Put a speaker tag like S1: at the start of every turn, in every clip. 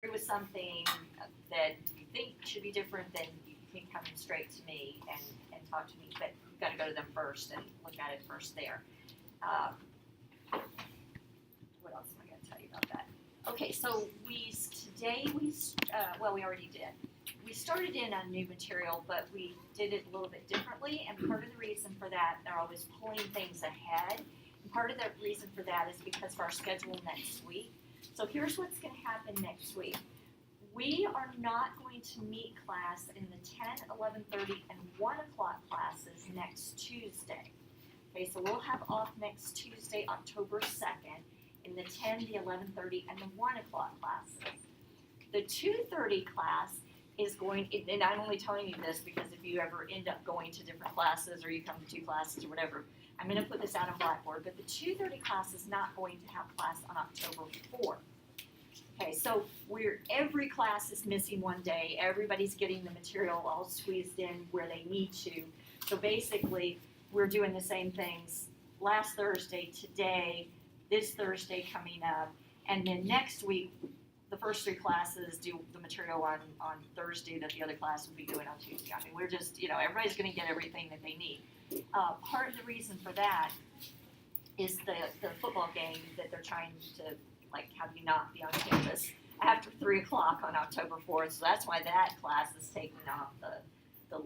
S1: with something that you think should be different, then you can come straight to me and talk to me, but you've got to go to them first and look at it first there. What else am I going to tell you about that? Okay, so today we already did. We started in a new material, but we did it a little bit differently, and part of the reason for that, they're always pulling things ahead, and part of the reason for that is because of our schedule next week. So here's what's going to happen next week. We are not going to meet class in the 10, 11:30, and 1 o'clock classes next Tuesday. Okay, so we'll have off next Tuesday, October 2nd, in the 10, the 11:30, and the 1 o'clock classes. The 2:30 class is going, and I'm only telling you this because if you ever end up going to different classes or you come to 2 classes or whatever, I'm going to put this out on Blackboard, but the 2:30 class is not going to have class on October 4th. Okay, so every class is missing one day. Everybody's getting the material all squeezed in where they need to. So basically, we're doing the same things last Thursday, today, this Thursday coming up, and then next week, the first 3 classes do the material on Thursday that the other class will be doing on Tuesday. I mean, we're just, everybody's going to get everything that they need. Part of the reason for that is the football game that they're trying to, have you not be on campus after 3 o'clock on October 4th. So that's why that class is taking off the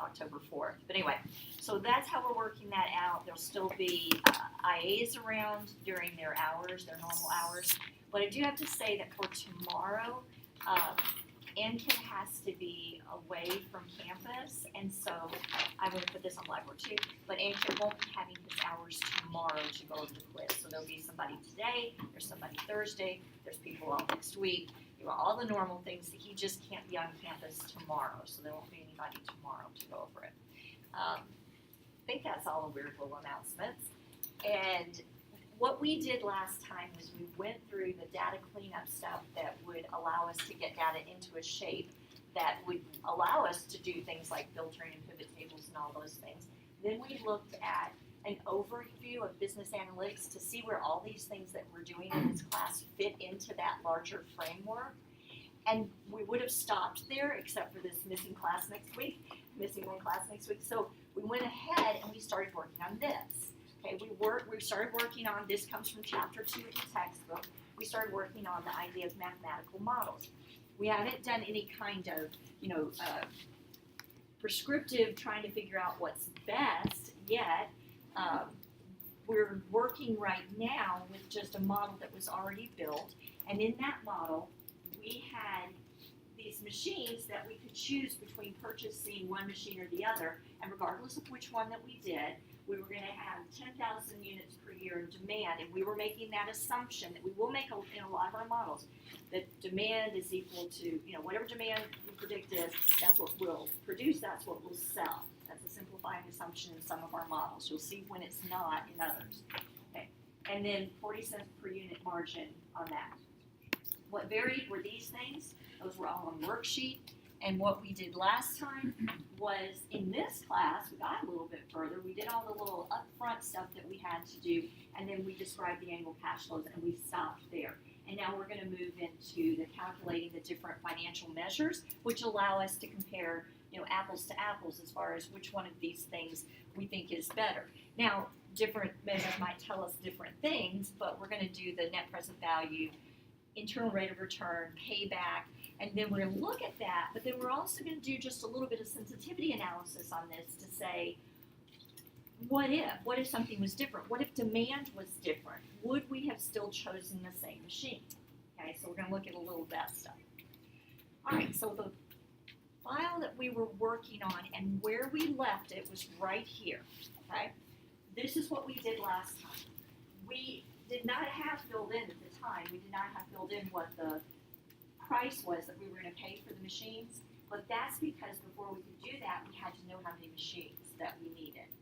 S1: October 4th. But anyway, so that's how we're working that out. There'll still be IAs around during their hours, their normal hours. But I do have to say that for tomorrow, NKID has to be away from campus, and so I'm going to put this on Blackboard too, but NKID won't be having his hours tomorrow to go over the quiz. So there'll be somebody today, there's somebody Thursday, there's people all next week, all the normal things that he just can't be on campus tomorrow, so there won't be anybody tomorrow to go over it. I think that's all the weird little announcements. And what we did last time was we went through the data cleanup stuff that would allow us to get data into a shape that would allow us to do things like filtering and pivot tables and all those things. Then we looked at an overview of business analytics to see where all these things that we're doing in this class fit into that larger framework. And we would have stopped there except for this missing one class next week. So we went ahead and we started working on this. Okay, we started working on, this comes from chapter 2 of the textbook, we started working on the idea of mathematical models. We haven't done any kind of, prescriptive trying to figure out what's best yet. We're working right now with just a model that was already built, and in that model, we had these machines that we could choose between purchasing one machine or the other, and regardless of which one that we did, we were going to have 10,000 units per year in demand, and we were making that assumption that we will make in a lot of our models, that demand is equal to, whatever demand we predict is, that's what we'll produce, that's what we'll sell. That's a simplifying assumption in some of our models. You'll see when it's not in others. Okay, and then 40 cents per unit margin on that. What varied were these things. Those were all on the worksheet. And what we did last time was, in this class, we got a little bit further. We did all the little upfront stuff that we had to do, and then we described the annual cash flows, and we stopped there. And now we're going to move into the calculating the different financial measures, which allow us to compare, apples to apples as far as which one of these things we think is better. Now, different measures might tell us different things, but we're going to do the net present value, internal rate of return, payback, and then we're going to look at that, but then we're also going to do just a little bit of sensitivity analysis on this to say, what if something was different? What if demand was different? Would we have still chosen the same machine? Okay, so we're going to look at a little of that stuff. All right, so the file that we were working on and where we left it was right here, okay? This is what we did last time. We did not have filled in at the time, we did not have filled in what the price was that we were going to pay for the machines, but that's because before we could do that, we had to know how many machines that we needed.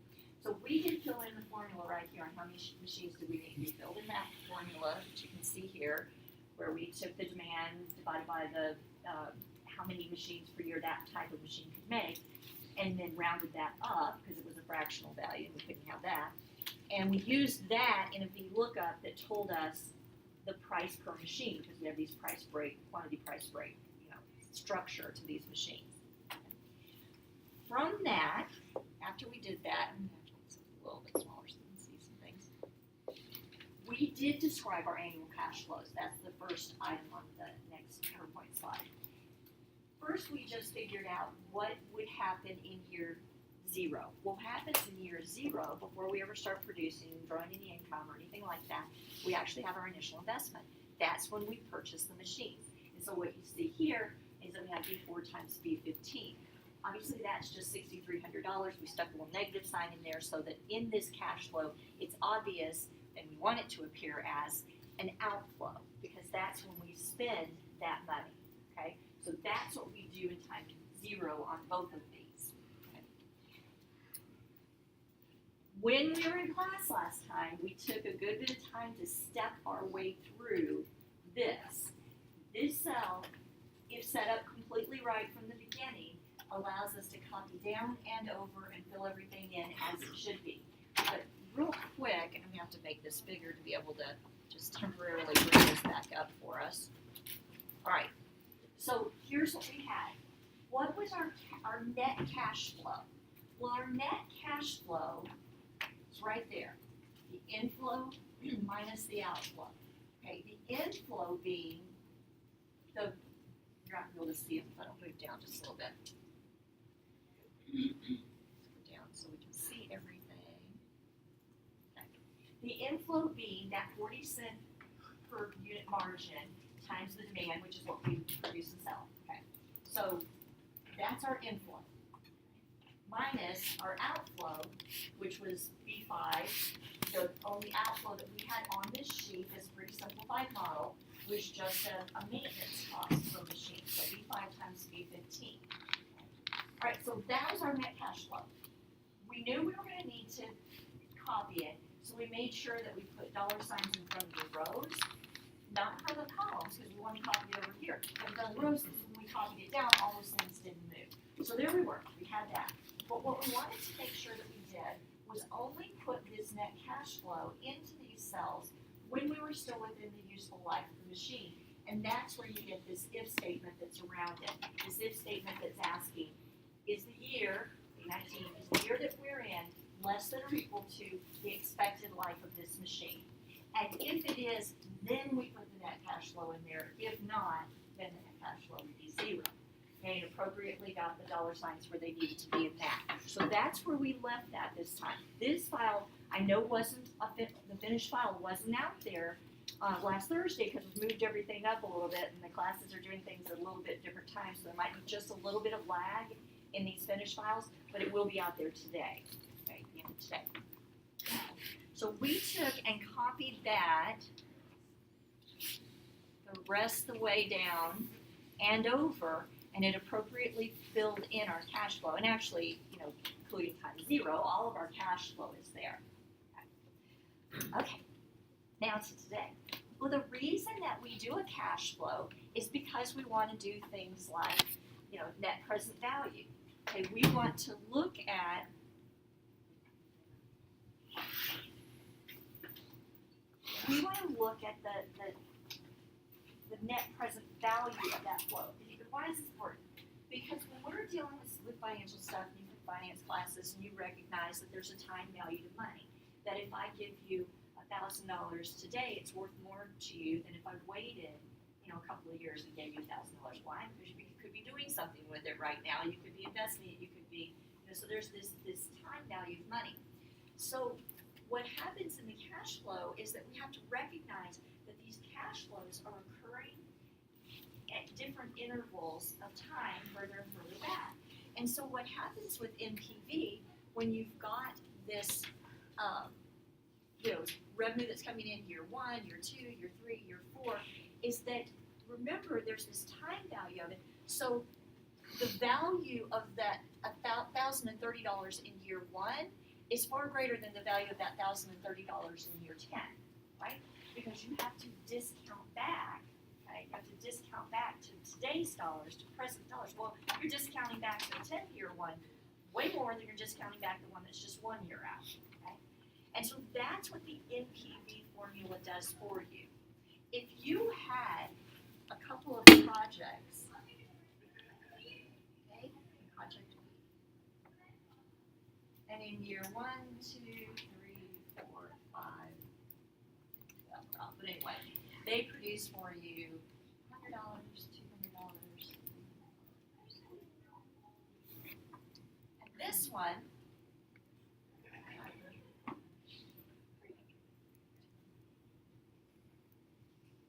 S1: So we did fill in the formula right here on how many machines do we need. We filled in that formula that you can see here, where we took the demand divided by the how many machines per year that type of machine could make, and then rounded that up because it was a fractional value and we couldn't have that. And we used that in a VLOOKUP that told us the price per machine, because we have these quantity price break, structure to these machines. From that, after we did that, I'm going to have to make something a little bit smaller so you can see some things. We did describe our annual cash flows. That's the first item on the next PowerPoint slide. First, we just figured out what would happen in year 0. What happens in year 0 before we ever start producing, drawing any income or anything like that, we actually have our initial investment. That's when we purchase the machines. And so what you see here is that we have B4 times B15. Obviously, that's just $6,300. We stuck a little negative sign in there so that in this cash flow, it's obvious, and we want it to appear as an outflow, because that's when we spend that money, okay? So that's what we do in time 0 on both of these. Okay? When we were in class last time, we took a good bit of time to step our way through this. This cell, if set up completely right from the beginning, allows us to copy down and over and fill everything in as it should be. But real quick, and I'm going to have to make this bigger to be able to just temporarily bring this back up for us. All right, so here's what we had. What was our net cash flow? Well, our net cash flow is right there. The inflow minus the outflow. Okay, the inflow being you're not going to be able to see it if I don't move down just a little bit. Go down so we can see everything. Okay. The inflow being that 40 cent per unit margin times the demand, which is what we produce and sell. Okay. So that's our inflow. Minus our outflow, which was B5. The only outflow that we had on this sheet, this pretty simplified model, was just a maintenance cost per machine. So B5 times B15. All right, so that was our net cash flow. We knew we were going to need to copy it, so we made sure that we put dollar signs in front of the rows, not in front of the columns, because we want to copy it over here. But the rows, when we copied it down, all those things didn't move. So there we were. We had that. But what we wanted to make sure that we did was only put this net cash flow into these cells when we were still within the useful life of the machine. And that's where you get this if statement that's around it. This if statement that's asking, is the year, 19, is the year that we're in less than or equal to the expected life of this machine? And if it is, then we put the net cash flow in there. If not, then the net cash flow would be 0. And appropriately got the dollar signs where they needed to be in that. So that's where we left that this time. This file, I know wasn't, the finished file wasn't out there last Thursday because we moved everything up a little bit and the classes are doing things at a little bit different times, so there might be just a little bit of lag in these finished files, but it will be out there today, okay, the end of today. So we took and copied that the rest of the way down and over, and it appropriately filled in our cash flow. And actually, including times 0, all of our cash flow is there. Okay, now to today. Well, the reason that we do a cash flow is because we want to do things like, net present value. Okay, we want to look at the net present value of that flow. Why is this important? Because when we're dealing with financial stuff, and you take finance classes, and you recognize that there's a time value to money. That if I give you $1,000 today, it's worth more to you than if I waited, a couple of years and gave you $1,000. Why? Because you could be doing something with it right now. You could be investing it. You could be, so there's this time value of money. So what happens in the cash flow is that we have to recognize that these cash flows are occurring at different intervals of time further and further back. And so what happens with NPV when you've got this revenue that's coming in year 1, year 2, year 3, year 4, is that, remember, there's this time value of it. So the value of that $1,030 in year 1 is far greater than the value of that $1,030 in year 10, right? Because you have to discount back. You have to discount back to today's dollars, to present dollars. Well, you're discounting back to the 10-year one way more than you're discounting back the one that's just 1 year out. Okay? And so that's what the NPV formula does for you. if you had a couple of projects, okay, project B, and in year 1, 2, 3, 4, 5, but anyway, they produce for you $100, $200. And this one,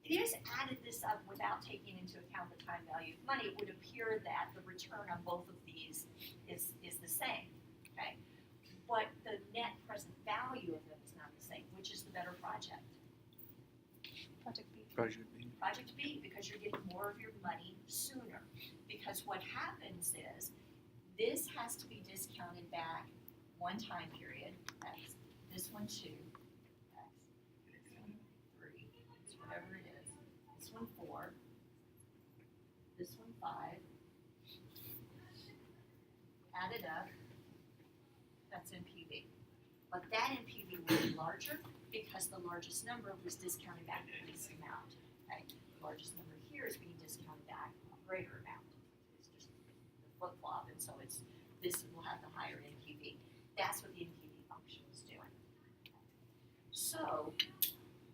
S1: if you just added this up without taking into account the time value of money, it would appear that the return on both of these is the same, okay? But the net present value of them is not the same. Which is the better project?
S2: Project B.
S3: Project B.
S1: Project B, because you're getting more of your money sooner. Because what happens is, this has to be discounted back one time period, X, this one 2, X, this one 3, it's whatever it is, this one 4, this one 5, add it up, that's NPV. But that NPV will be larger because the largest number was discounted back the least amount. Okay? The largest number here is being discounted back a greater amount. It's just the flip-flop, and so this will have the higher NPV. That's what the NPV function is doing. So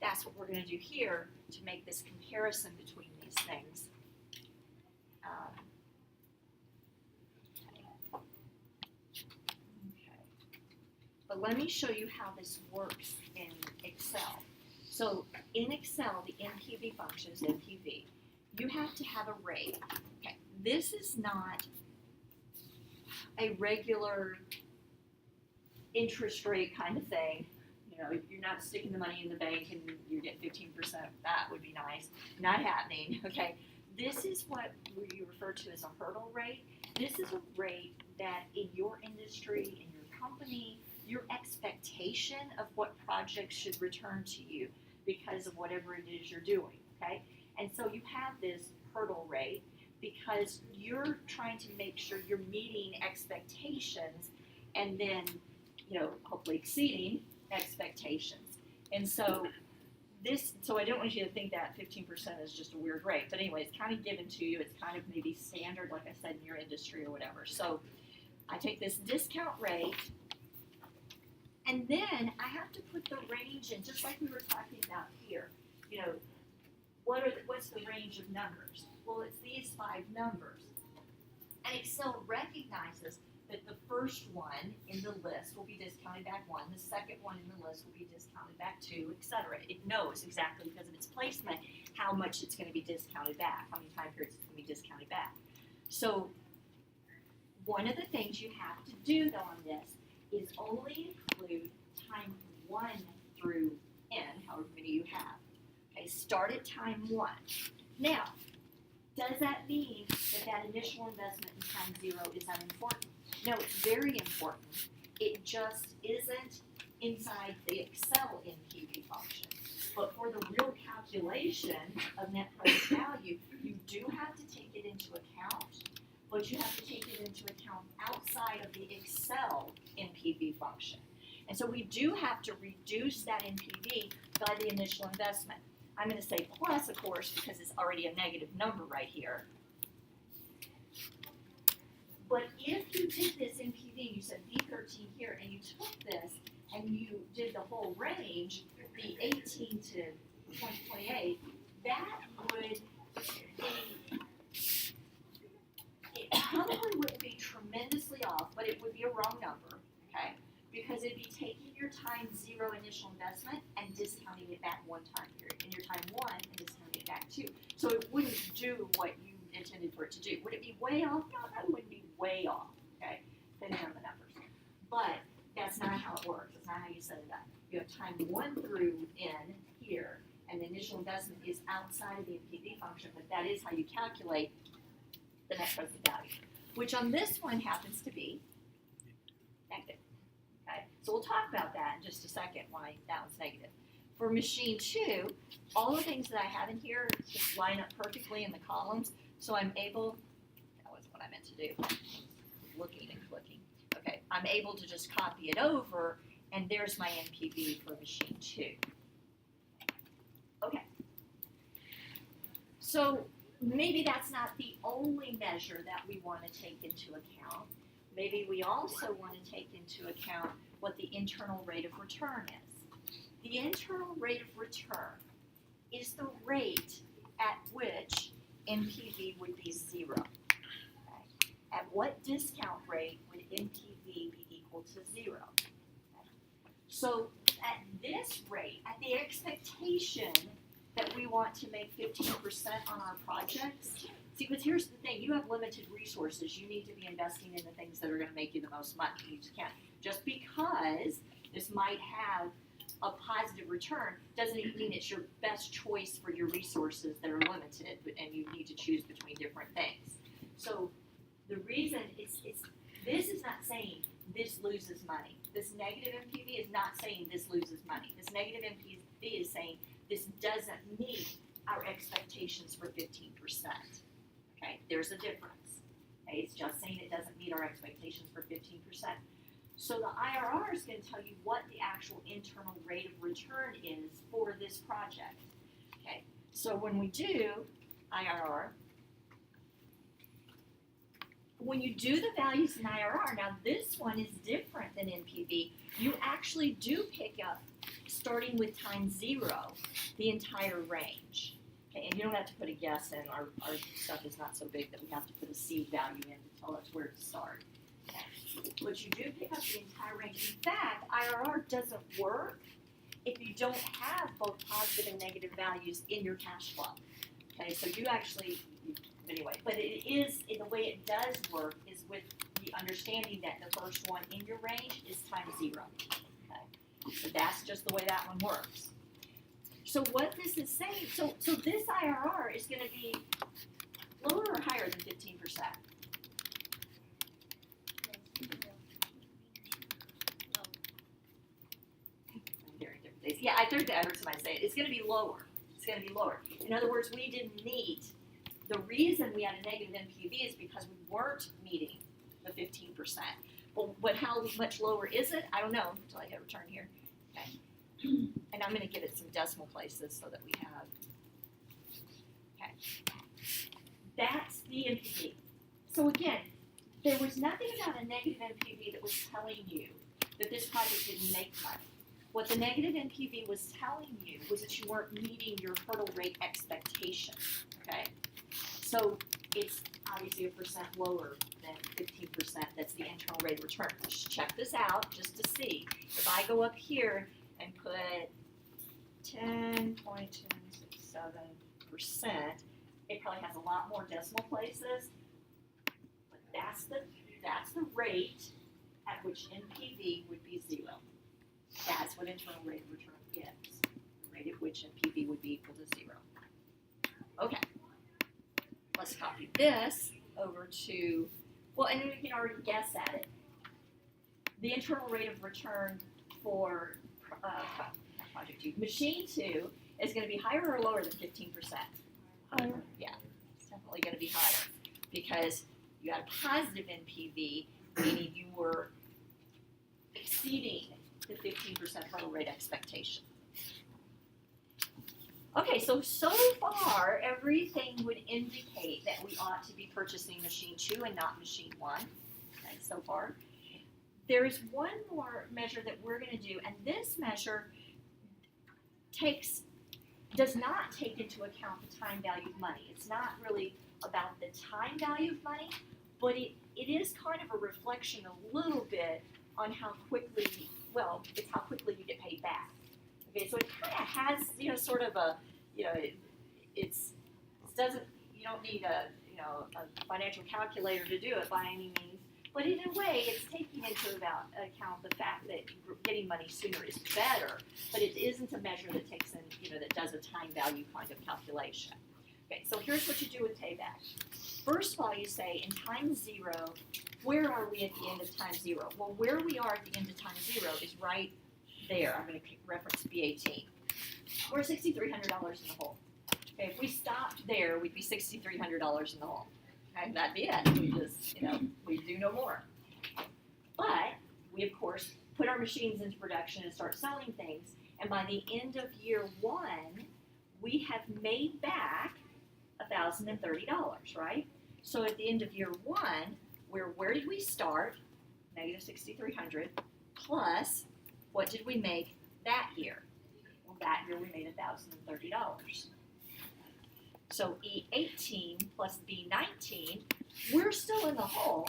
S1: that's what we're going to do here to make this comparison between these things. But let me show you how this works in Excel. So in Excel, the NPV function is NPV. You have to have a rate. Okay, this is not a regular interest rate kind of thing. You know, you're not sticking the money in the bank and you get 15%. That would be nice. Not happening, okay? This is what you refer to as a hurdle rate. This is a rate that in your industry, in your company, your expectation of what projects should return to you because of whatever it is you're doing, okay? And so you have this hurdle rate because you're trying to make sure you're meeting expectations and then, you know, hopefully exceeding expectations. And so so I don't want you to think that 15% is just a weird rate, but anyway, it's kind of given to you. It's kind of maybe standard, like I said, in your industry or whatever. So I take this discount rate, and then I have to put the range in, just like we were talking about here. You know, what's the range of numbers? Well, it's these 5 numbers. And Excel recognizes that the first one in the list will be discounted back 1, the second one in the list will be discounted back 2, etc. It knows exactly because of its placement how much it's going to be discounted back, how many time periods it's going to be discounted back. So one of the things you have to do, though, on this is only include time 1 through n, however many you have. Okay, start at time 1. Now, does that mean that initial investment in time 0 is unimportant? No, it's very important. It just isn't inside the Excel NPV function. But for the real calculation of net present value, you do have to take it into account, but you have to take it into account outside of the Excel NPV function. And so we do have to reduce that NPV by the initial investment. I'm going to say plus, of course, because it's already a negative number right here. But if you did this NPV, you said B13 here, and you took this and you did the whole range, the 18 to 2028, that would be, it probably wouldn't be tremendously off, but it would be a wrong number, okay? Because it'd be taking your time 0 initial investment and discounting it back 1 time period, and your time 1 and discounting it back 2. So it wouldn't do what you intended for it to do. Would it be way off? No, it probably wouldn't be way off, okay, depending on the numbers. But that's not how it works. That's not how you set it up. You have time 1 through n here, and the initial investment is outside of the NPV function, but that is how you calculate the net present value, which on this one happens to be negative. Okay, so we'll talk about that in just a second, why that one's negative. For machine 2, all the things that I have in here just line up perfectly in the columns, so I'm able, that wasn't what I meant to do, looking and clicking. Okay, I'm able to just copy it over, and there's my NPV for machine 2. Okay, So maybe that's not the only measure that we want to take into account. Maybe we also want to take into account what the internal rate of return is. The internal rate of return is the rate at which NPV would be 0. Okay? At what discount rate would NPV be equal to 0? Okay? So at this rate, at the expectation that we want to make 15% on our projects, see, because here's the thing, you have limited resources. You need to be investing in the things that are going to make you the most money. You just can't, just because this might have a positive return doesn't mean it's your best choice for your resources that are limited and you need to choose between different things. So the reason this is not saying this loses money. This negative NPV is not saying this loses money. This negative NPV is saying this doesn't meet our expectations for 15%. Okay, there's a difference. Okay, it's just saying it doesn't meet our expectations for 15%. So the IRR is going to tell you what the actual internal rate of return is for this project. Okay, so when we do IRR, when you do the values in IRR, now this one is different than NPV. You actually do pick up, starting with time 0, the entire range. Okay, and you don't have to put a guess in. Our stuff is not so big that we have to put a seed value in to tell us where to start. Okay. But you do pick up the entire range. In fact, IRR doesn't work if you don't have both positive and negative values in your cash flow. Okay, so you actually, anyway, but it is, the way it does work is with the understanding that the first one in your range is times 0. Okay, so that's just the way that one works. So what this is saying, so this IRR is going to be lower or higher than 15%? Yeah, I heard somebody say it. It's going to be lower. It's going to be lower. In other words, we didn't meet. The reason we had a negative NPV is because we weren't meeting the 15%. But how much lower is it? I don't know until I hit return here. Okay. And I'm going to give it some decimal places so that we have. Okay. That's the NPV. So again, there was nothing about a negative NPV that was telling you that this project didn't make money. What the negative NPV was telling you was that you weren't meeting your hurdle rate expectation, okay? So it's obviously a percent lower than 15%. That's the internal rate of return. Let's check this out just to see. If I go up here and put 10.267%, it probably has a lot more decimal places, but that's the rate at which NPV would be 0. That's what internal rate of return is, the rate at which NPV would be equal to 0. Okay, let's copy this over to, well, and then we can already guess at it. The internal rate of return for Project 2, Machine 2 is going to be higher or lower than 15%?
S2: Higher.
S1: Yeah, it's definitely going to be higher because you had a positive NPV, meaning you were exceeding the 15% hurdle rate expectation. Okay, so far everything would indicate that we ought to be purchasing Machine 2 and not Machine 1. Okay, so far. There is one more measure that we're going to do, and this measure does not take into account the time value of money. It's not really about the time value of money, but it is kind of a reflection a little bit on how quickly, well, it's how quickly you get paid back. Okay, so it kind of has, sort of a, you don't need a financial calculator to do it by any means, but in a way, it's taking into account the fact that getting money sooner is better, but it isn't a measure that takes in, that does a time value kind of calculation. Okay, so here's what you do with payback. First of all, you say in time 0, where are we at the end of time 0? Well, where we are at the end of time 0 is right there. I'm going to reference B18. We're $6,300 in the hole. Okay, if we stopped there, we'd be $6,300 in the hole. Okay, that'd be it. We just, we do no more. But we, of course, put our machines into production and start selling things. And by the end of year 1, we have made back $1,030, right? So at the end of year one, where did we start? Negative 6,300 plus what did we make that year? Well, that year we made $1,030. So E18 plus B19, we're still in the hole,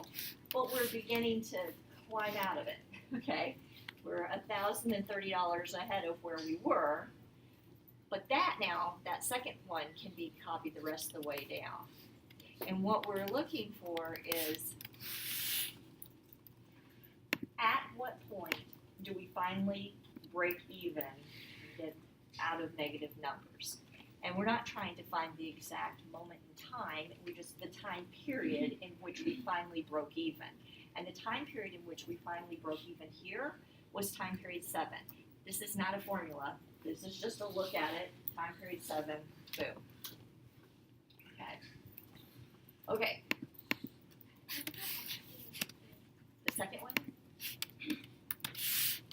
S1: but we're beginning to climb out of it, okay? We're $1,030 ahead of where we were, but that second one can be copied the rest of the way down. And what we're looking for is, at what point do we finally break even and get out of negative numbers? And we're not trying to find the exact moment in time, we're just the time period in which we finally broke even. And the time period in which we finally broke even here was time period 7. This is not a formula, this is just a look at it, time period 7, boom. Okay. The second one,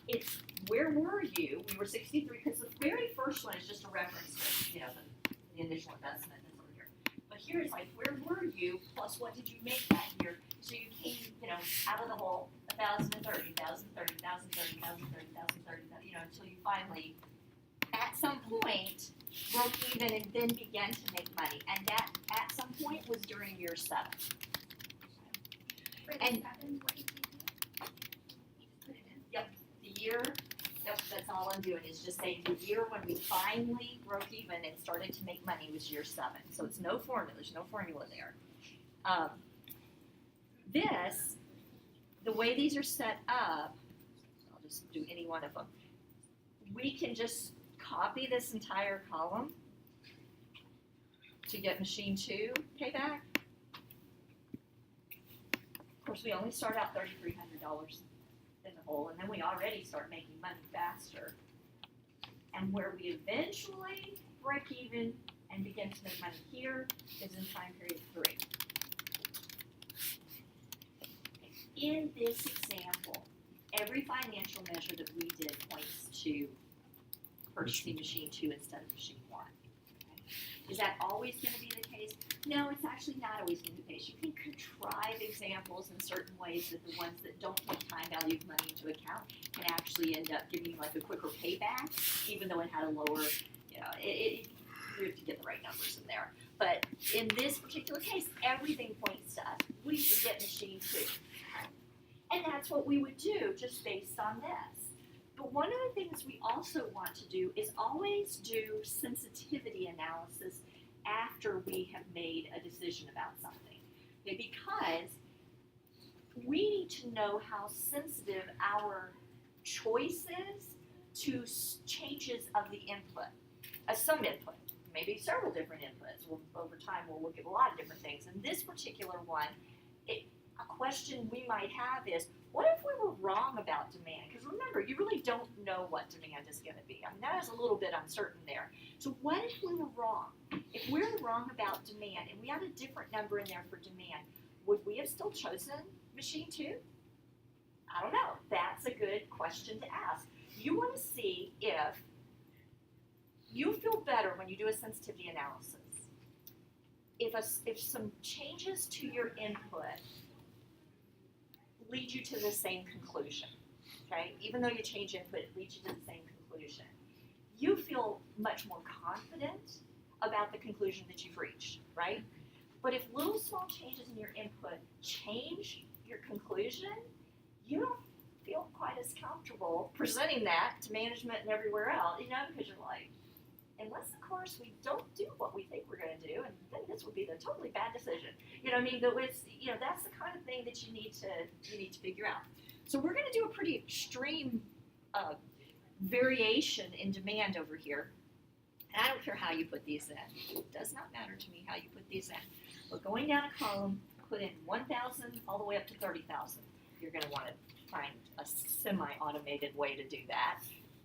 S1: it's where were you? We were 63, because the very first one is just a reference to, the initial investment that's over here. But here it's like, where were you, plus what did you make that year? So you came, out of the hole, 1,030, 1,030, 1,030, 1,030, 1,030, until you finally, at some point, broke even and then began to make money. And that, at some point, was during year 7. And the year, that's all I'm doing, is just saying the year when we finally broke even and started to make money was year 7. So it's no formula, there's no formula there. The way these are set up, I'll just do any one of them. We can just copy this entire column to get machine 2 payback. Of course, we only start out $3,300 in the hole, and then we already start making money faster. And where we eventually break even and begin to make money here is in time period 3. In this example, every financial measure that we did points to purchasing machine 2 instead of machine 1. Okay? Is that always going to be the case? No, it's actually not always going to be the case. You can contrive examples in certain ways that the ones that don't take time value of money into account can actually end up giving you like a quicker payback, even though it had a lower, you have to get the right numbers in there. But in this particular case, everything points to us. We should get machine 2. And that's what we would do just based on this. But one of the things we also want to do is always do sensitivity analysis after we have made a decision about something. Okay, because we need to know how sensitive our choice is to changes of the input, some input, maybe several different inputs. Over time, we'll look at a lot of different things. And this particular one, a question we might have is, what if we were wrong about demand? Because remember, you really don't know what demand is going to be. I mean, that is a little bit uncertain there. So what if we were wrong? If we're wrong about demand and we had a different number in there for demand, would we have still chosen machine 2? I don't know. That's a good question to ask. You want to see if you feel better when you do a sensitivity analysis. If some changes to your input lead you to the same conclusion, okay? Even though you change input, it leads you to the same conclusion. You feel much more confident about the conclusion that you've reached, right? But if little small changes in your input change your conclusion, you don't feel quite as comfortable presenting that to management and everywhere else, because you're like, unless, of course, we don't do what we think we're going to do, and then this would be the totally bad decision. That's the kind of thing that you need to figure out. So we're going to do a pretty extreme variation in demand over here. And I don't care how you put these in. It does not matter to me how you put these in. We're going down a column, put in 1,000 all the way up to 30,000. You're going to want to find a semi-automated way to do that,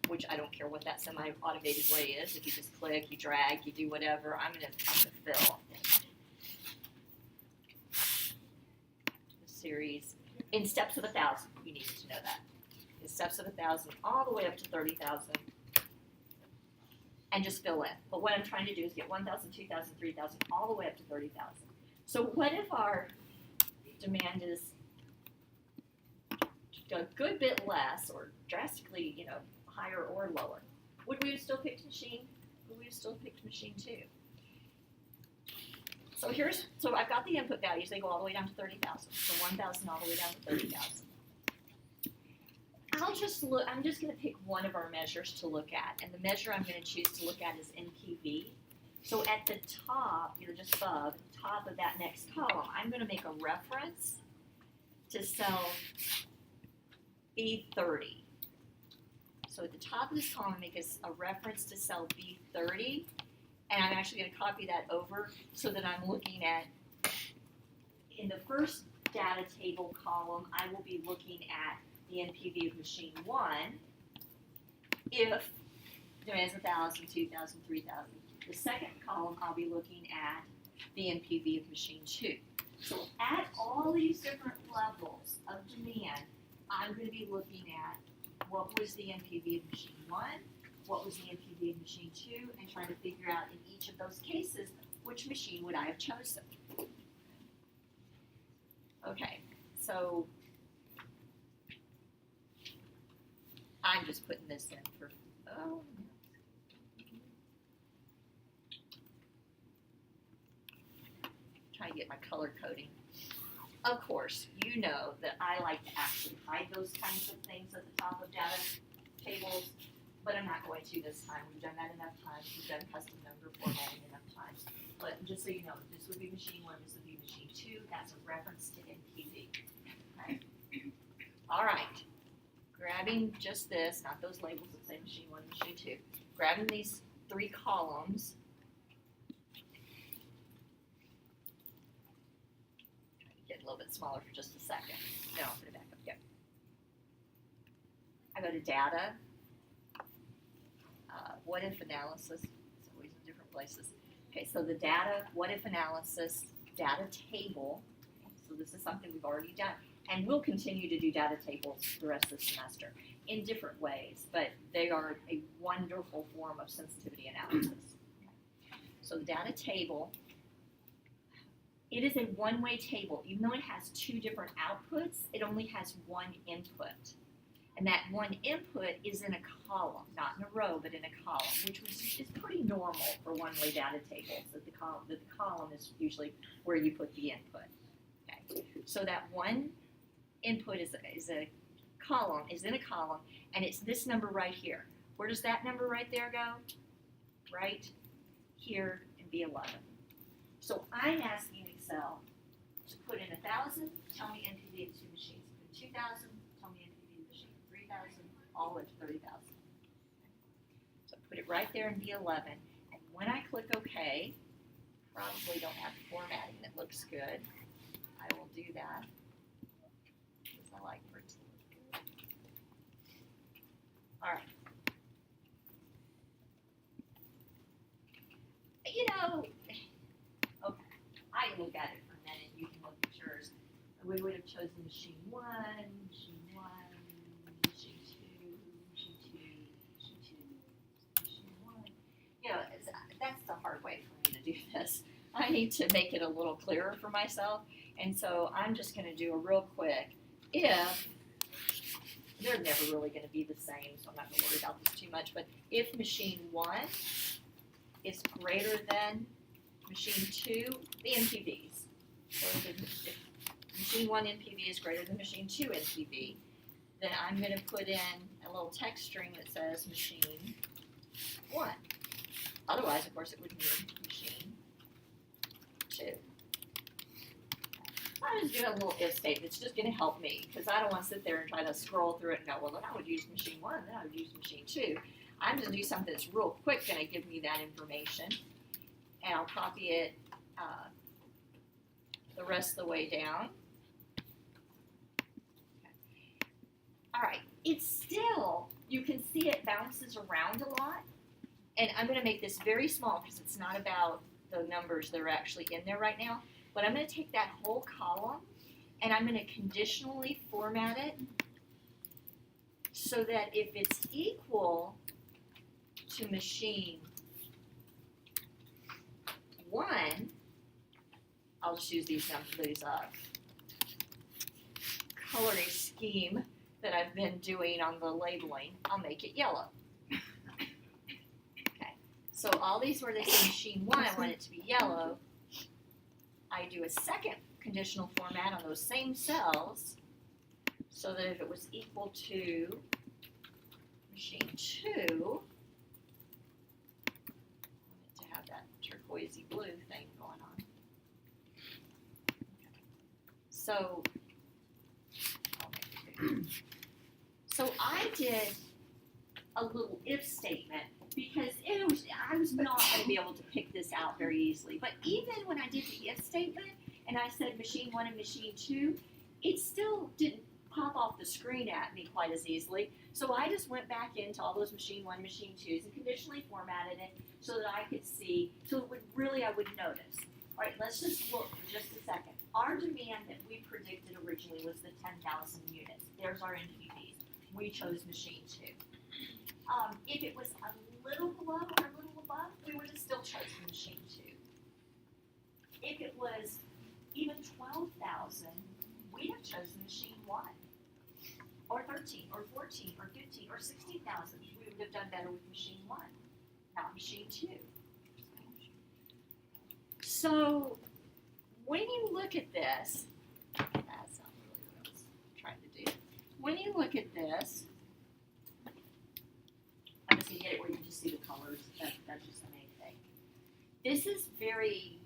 S1: which I don't care what that semi-automated way is. If you just click, you drag, you do whatever, I'm gonna fill the series in steps of 1,000. You needed to know that. In steps of 1,000 all the way up to 30,000. and just fill in. But what I'm trying to do is get 1,000, 2,000, 3,000, all the way up to 30,000. So what if our demand is a good bit less or drastically, higher or lower? Would we have still picked machine? Would we have still picked machine 2? So I've got the input values. They go all the way down to 30,000. So 1,000 all the way down to 30,000. I'm just going to pick one of our measures to look at, and the measure I'm going to choose to look at is NPV. So at the top, just above, top of that next column, I'm going to make a reference to cell B30. So at the top of this column, make a reference to cell B30, and I'm actually going to copy that over so that I'm looking at, in the first data table column, I will be looking at the NPV of machine 1 if demand is 1,000, 2,000, 3,000. The second column, I'll be looking at the NPV of machine 2. So at all these different levels of demand, I'm going to be looking at what was the NPV of machine 1, what was the NPV of machine 2, and trying to figure out in each of those cases, which machine would I have chosen. Okay, so I'm just putting this in for, trying to get my color coding. Of course, you know that I like to actually hide those kinds of things at the top of data tables, but I'm not going to this time. We've done that enough times. We've done custom number formatting enough times. But just so you know, this would be machine 1, this would be machine 2. That's a reference to NPV. Okay? All right. Grabbing just this, not those labels that say machine 1, machine 2. Grabbing these 3 columns. Get a little bit smaller for just a second. No, I'll put it back up here. I go to data, what if analysis. It's always in different places. Okay, so the data, what if analysis, data table. So this is something we've already done. And we'll continue to do data tables the rest of the semester in different ways, but they are a wonderful form of sensitivity analysis. So the data table, it is a one-way table. Even though it has 2 different outputs, it only has 1 input. And that 1 input is in a column, not in a row, but in a column, which is pretty normal for one-way data tables, that the column is usually where you put the input. Okay. So that 1 input is in a column, and it's this number right here. Where does that number right there go? Right here in B11. So I'm asking Excel to put in 1,000, tell me NPV of 2 machines. Put 2,000, tell me NPV of machine 3,000, all the way to 30,000. So put it right there in B11, and when I click OK, probably don't have formatting that looks good. I will do that because I like for it to look good. All right. Okay, I can look at it for a minute. You can look at yours. We would have chosen machine 1, machine 1, machine 2, machine 2, machine 2, machine 1. That's the hard way for me to do this. I need to make it a little clearer for myself, and so I'm just going to do a real quick if. They're never really going to be the same, so I'm not going to worry about this too much, but if machine 1 is greater than machine 2, the NPVs. So if machine 1 NPV is greater than machine 2 NPV, then I'm going to put in a little text string that says machine 1. Otherwise, of course, it would mean machine 2. I'm just doing a little if statement. It's just going to help me because I don't want to sit there and try to scroll through it and go, well, then I would use machine 1, then I would use machine 2. I'm going to do something that's real quick going to give me that information, and I'll copy it the rest of the way down. Okay. All right, it's still, you can see it bounces around a lot, and I'm going to make this very small because it's not about the numbers that are actually in there right now, but I'm going to take that whole column and I'm going to conditionally format it so that if it's equal to machine one, I'll just use these coloring scheme that I've been doing on the labeling. I'll make it yellow. Okay, so all these were this in machine 1, I want it to be yellow. I do a second conditional format on those same cells so that if it was equal to machine 2, I want it to have that turquoisey blue thing going on. So, so I did a little if statement because I was not going to be able to pick this out very easily. But even when I did the if statement and I said machine 1 and machine 2, it still didn't pop off the screen at me quite as easily. So I just went back into all those machine 1, machine 2s and conditionally formatted it so that I could see, so it would I would notice. All right, let's just look for just a second. Our demand that we predicted originally was the 10,000 units. There's our NPVs. We chose machine 2. If it was a little below or a little above, we would have still chosen machine 2. If it was even 12,000, we'd have chosen machine 1. Or 13, or 14, or 15, or 16,000. We would have done better with machine 1, not machine 2. So when you look at this, that's not really what I was trying to do. When you look at this, I'm just going to get it where you can just see the colors. That's just the main thing. This is very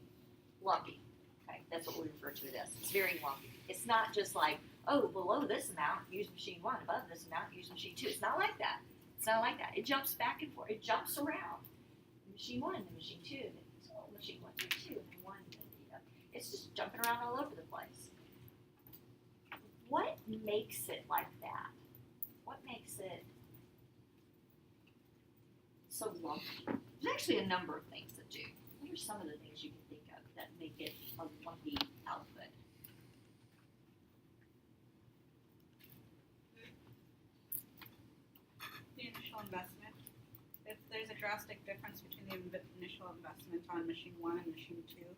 S1: lumpy. Okay, that's what we refer to it as. It's very lumpy. It's not just like, oh, below this amount, use machine 1. Above this amount, use machine 2. It's not like that. It's not like that. It jumps back and forth. It jumps around. Machine 1, then machine 2, then machine 1, then 2, then 1, then it's just jumping around all over the place. What makes it like that? What makes it so lumpy? There's actually a number of things that do. What are some of the things you can think of that make it a lumpy output?
S3: The initial investment. If there's a drastic difference between the initial investment on machine 1 and machine 2,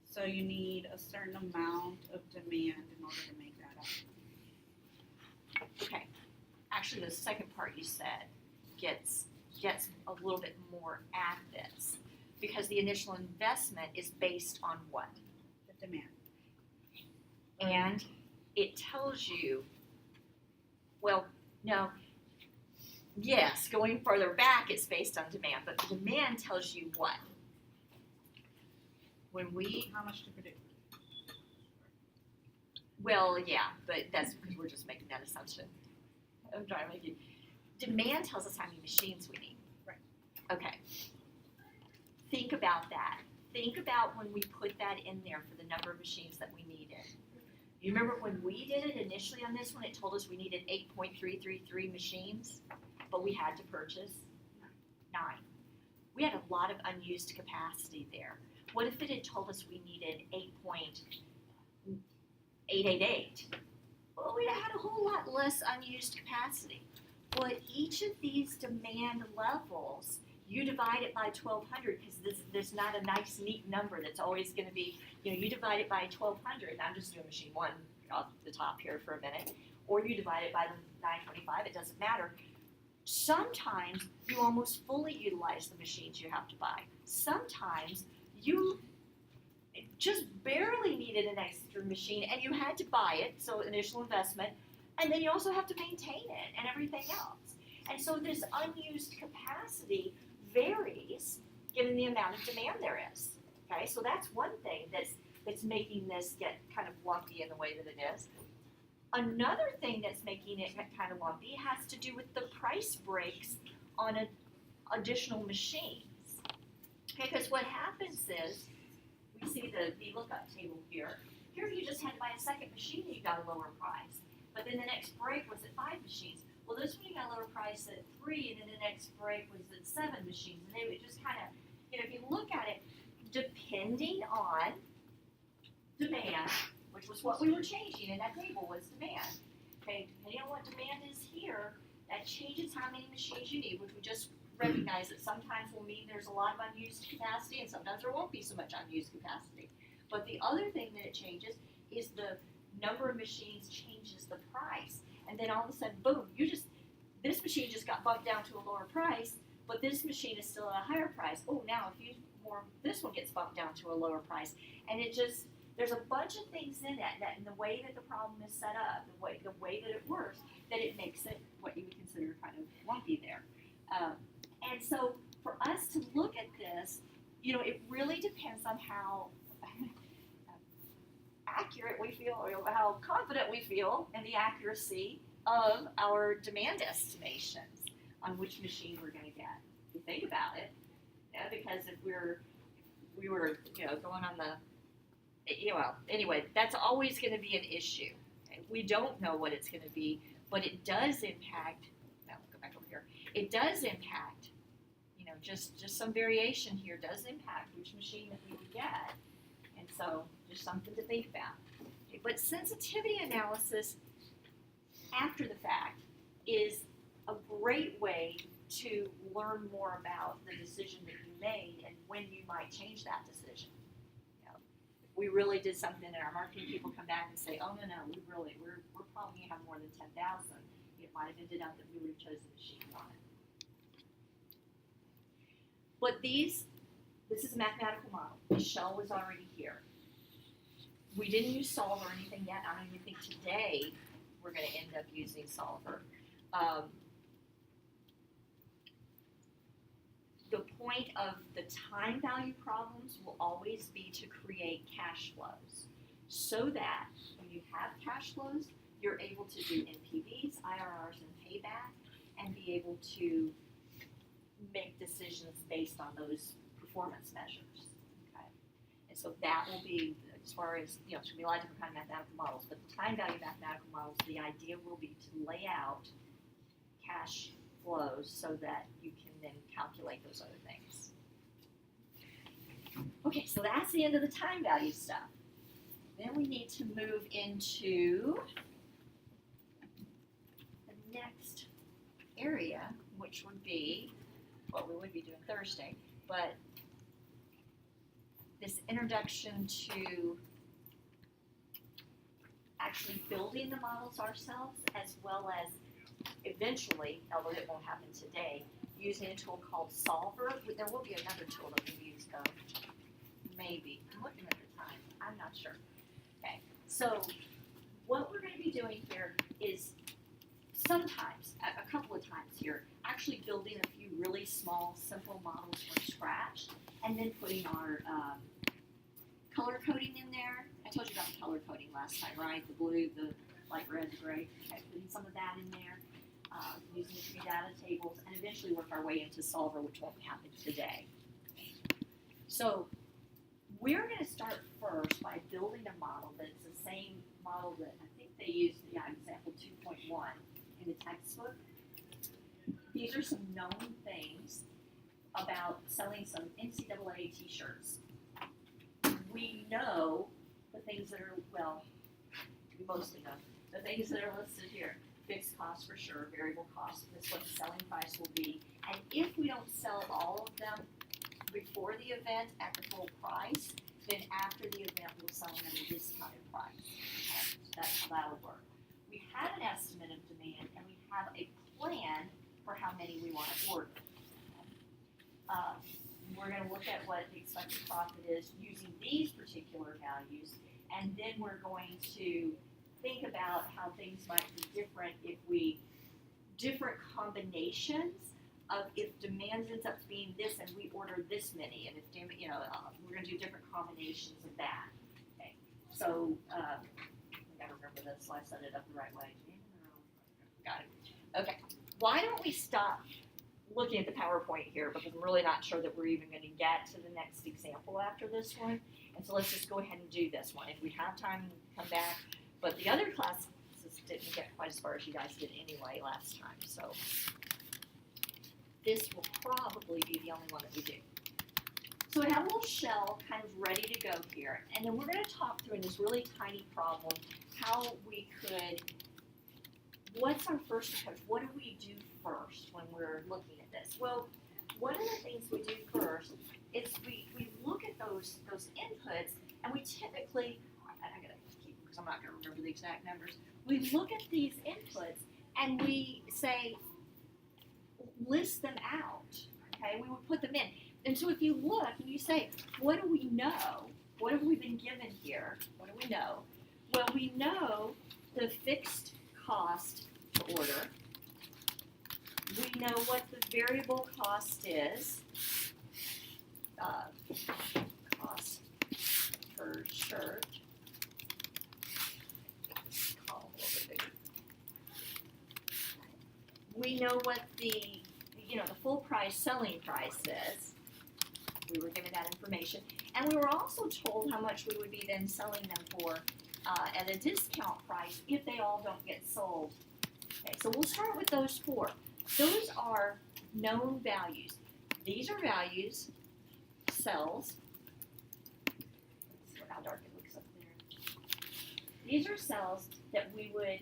S3: so you need a certain amount of demand in order to make that up.
S1: Okay. Actually, the second part you said gets a little bit more at this because the initial investment is based on what?
S3: The demand.
S1: And it tells you, well, no, yes, going further back, it's based on demand, but the demand tells you what? When we,
S3: How much to predict?
S1: well, yeah, but that's because we're just making that assumption. I'm trying to make you, demand tells us how many machines we need.
S3: Right.
S1: Okay. Think about that. Think about when we put that in there for the number of machines that we needed. You remember when we did it initially on this one, it told us we needed 8.333 machines, but we had to purchase 9. We had a lot of unused capacity there. What if it had told us we needed 8.888? Well, we'd have had a whole lot less unused capacity. Well, at each of these demand levels, you divide it by 1,200 because there's not a nice, neat number that's always going to be, you divide it by 1,200. I'm just doing machine 1 off the top here for a minute. Or you divide it by the 925. It doesn't matter. Sometimes you almost fully utilize the machines you have to buy. Sometimes you just barely needed an extra machine and you had to buy it, so initial investment, and then you also have to maintain it and everything else. And so this unused capacity varies given the amount of demand there is. Okay, so that's one thing that's making this get kind of lumpy in the way that it is. Another thing that's making it kind of lumpy has to do with the price breaks on additional machines. Okay, because what happens is, we see the VLOOKUP table here. Here you just had to buy a second machine and you got a lower price. But then the next break was at 5 machines. Well, this one you got a lower price at 3, and then the next break was at 7 machines. And they would just kind of, if you look at it, depending on demand, which was what we were changing in that table was demand. Okay, depending on what demand is here, that changes how many machines you need, which we just recognize that sometimes will mean there's a lot of unused capacity and sometimes there won't be so much unused capacity. But the other thing that it changes is the number of machines changes the price. And then all of a sudden, boom, this machine just got bumped down to a lower price, but this machine is still at a higher price. Oh, now if you more, this one gets bumped down to a lower price. And it just, there's a bunch of things in that in the way that the problem is set up, the way that it works, that it makes it what you would consider kind of lumpy there. And so for us to look at this, it really depends on how accurate we feel, or how confident we feel in the accuracy of our demand estimations on which machine we're going to get. If you think about it, because if we were going on the, anyway, that's always going to be an issue. Okay? We don't know what it's going to be, but it does impact. Now go back over here. It does impact. Just some variation here does impact which machine that we would get, and so just something to think about. Okay, but sensitivity analysis after the fact is a great way to learn more about the decision that you made and when you might change that decision. If we really did something and our marketing people come back and say, oh no, we're probably gonna have more than 10,000, it might have ended up that we would have chosen machine 1. But this is a mathematical model. The shell was already here. We didn't use solver or anything yet. I don't even think today we're going to end up using solver. The point of the time value problems will always be to create cash flows so that when you have cash flows, you're able to do NPVs, IRRs, and payback, and be able to make decisions based on those performance measures. Okay, and so that will be, as far as it's going to be a lot of different kind of mathematical models, but the time value mathematical models, the idea will be to lay out cash flows so that you can then calculate those other things. Okay, so that's the end of the time value stuff. Then we need to move into the next area, which would be what we would be doing Thursday, but this introduction to actually building the models ourselves, as well as eventually, although it won't happen today, using a tool called Solver. There will be another tool that we use though. Maybe. I'm looking at the time. I'm not sure. Okay. So what we're going to be doing here is sometimes, a couple of times here, actually building a few really small, simple models from scratch, and then putting our color coding in there. I told you about the color coding last time, right? The blue, the light red, the gray. Okay, putting some of that in there, using 3 data tables, and eventually work our way into Solver, which won't happen today. So we're going to start first by building a model that's the same model that I think they used, example 2.1 in the textbook. These are some known things about selling some NCAA t-shirts. We know the things that are, well, we mostly know the things that are listed here. Fixed costs for sure, variable costs, that's what the selling price will be. And if we don't sell all of them before the event at the full price, then after the event we'll sell them at a discounted price. Okay? So that's how that'll work. We have an estimate of demand and we have a plan for how many we want to order. We're going to look at what the expected profit is using these particular values, and then we're going to think about how things might be different if different combinations of if demand ends up being this and we order this many, and if we're going to do different combinations of that. Okay, so I got to remember this so I set it up the right way. Got it. Okay, why don't we stop looking at the PowerPoint here, because I'm really not sure that we're even going to get to the next example after this one. And so let's just go ahead and do this one. If we have time, come back. But the other classes didn't get quite as far as you guys did anyway last time. So this will probably be the only one that we do. So we have a little shell kind of ready to go here. And then we're going to talk through in this really tiny problem how we could, what's our first approach? What do we do first when we're looking at this? Well, one of the things we do first is we look at those inputs, and we typically, and I gotta keep, because I'm not gonna remember the exact numbers, we look at these inputs and we say, list them out, okay? We would put them in. And so if you look and you say, what do we know? What have we been given here? What do we know? Well, we know the fixed cost to order. We know what the variable cost is, cost per shirt. Column a little bit bigger. We know what the full price selling price is. We were given that information, and we were also told how much we would be then selling them for at a discount price if they all don't get sold. Okay, so we'll start with those four. Those are known values. These are values, cells. Let's see how dark it looks up there. These are cells that we would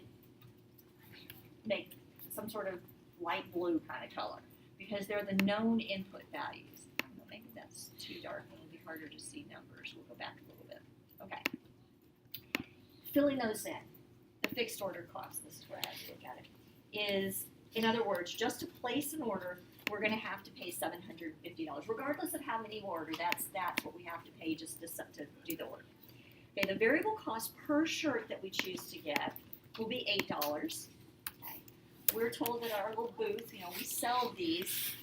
S1: make some sort of light blue kind of color because they're the known input values. I don't know, maybe that's too dark and it'll be harder to see numbers. We'll go back a little bit. Okay. Filling those in, the fixed order cost, this is where I have to look at it, is, in other words, just to place an order, we're going to have to pay $750. Regardless of how many we order, that's what we have to pay just to do the order. Okay, the variable cost per shirt that we choose to get will be $8. Okay. We're told that our little booth, we sell these